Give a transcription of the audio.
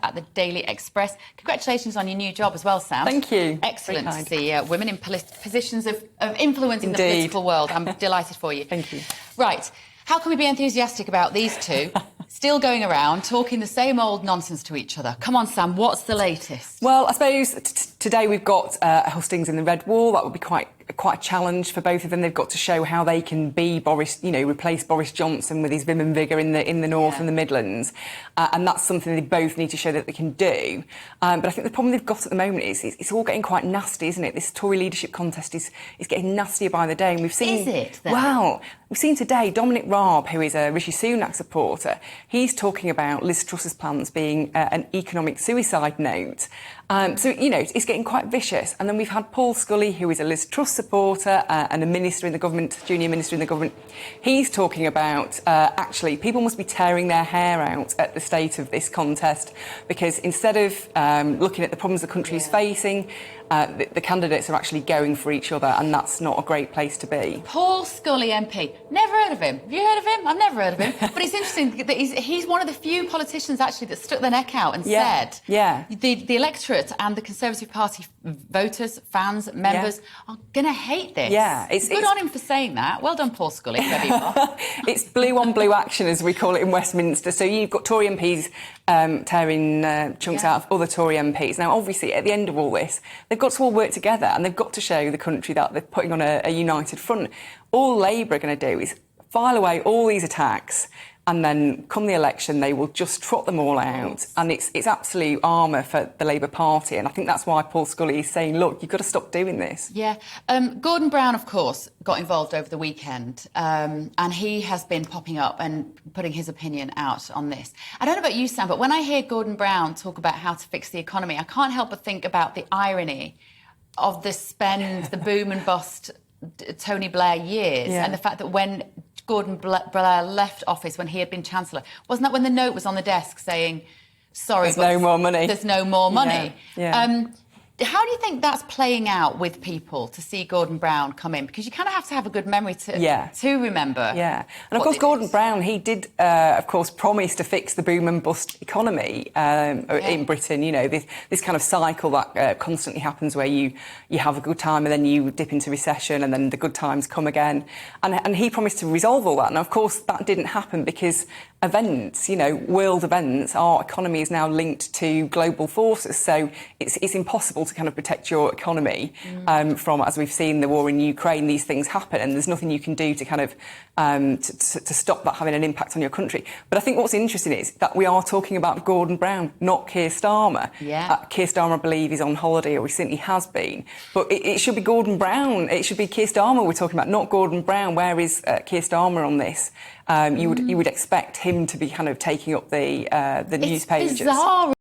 at the Daily Express. Congratulations on your new job as well, Sam. Thank you. Excellent to see women in positions of influence in the political world. I'm delighted for you. Thank you. Right. How can we be enthusiastic about these two still going around talking the same old nonsense to each other? Come on, Sam, what's the latest? Well, I suppose today we've got hustings in the Red Wall. That would be quite a challenge for both of them. They've got to show how they can be replace Boris Johnson with his vim and vigour in the North and the Midlands. And that's something they both need to show that they can do. But I think the problem they've got at the moment is it's all getting quite nasty, isn't it? This Tory leadership contest is getting nastier by the day. And we've seen... Is it, then? Well, we've seen today Dominic Raab, who is a Rishi Sunak supporter, he's talking about Liz Truss's plans being an economic suicide note. So, it's getting quite vicious. And then we've had Paul Scully, who is a Liz Truss supporter and a minister in the government, junior minister in the government. He's talking about, actually, people must be tearing their hair out at the state of this contest because instead of looking at the problems the country is facing, the candidates are actually going for each other, and that's not a great place to be. Paul Scully MP. Never heard of him. Have you heard of him? I've never heard of him. But it's interesting that he's one of the few politicians, actually, that stuck their neck out and said the electorate and the Conservative Party voters, fans, members are going to hate this. Yeah. It's good on him for saying that. Well done, Paul Scully. It's blue on blue action, as we call it in Westminster. So you've got Tory MPs tearing chunks out of other Tory MPs. Now, obviously, at the end of all this, they've got to all work together and they've got to show the country that they're putting on a united front. All Labour are going to do is file away all these attacks and then come the election, they will just trot them all out. And it's absolute armour for the Labour Party. And I think that's why Paul Scully is saying, look, you've got to stop doing this. Yeah. Gordon Brown, of course, got involved over the weekend. And he has been popping up and putting his opinion out on this. I don't know about you, Sam, but when I hear Gordon Brown talk about how to fix the economy, I can't help but think about the irony of the boom and bust Tony Blair years and the fact that when Gordon Blair left office, when he had been Chancellor, wasn't that when the note was on the desk saying, sorry, there's no more money. There's no more money. Yeah. How do you think that's playing out with people to see Gordon Brown come in? Because you kind of have to have a good memory to remember. Yeah. And of course, Gordon Brown, he did, of course, promise to fix the boom and bust economy in Britain. This kind of cycle that constantly happens where you have a good time and then you dip into recession and then the good times come again. And he promised to resolve all that. And of course, that didn't happen because events, world events, our economy is now linked to global forces. So it's impossible to kind of protect your economy from, as we've seen, the war in Ukraine, these things happen and there's nothing you can do to kind of to stop that having an impact on your country. But I think what's interesting is that we are talking about Gordon Brown, not Keir Starmer. Keir Starmer, I believe, is on holiday, or he simply has been. But it should be Gordon Brown. It should be Keir Starmer we're talking about, not Gordon Brown. Where is Keir Starmer on this? You would expect him to be kind of taking up the news pages. It's bizarre,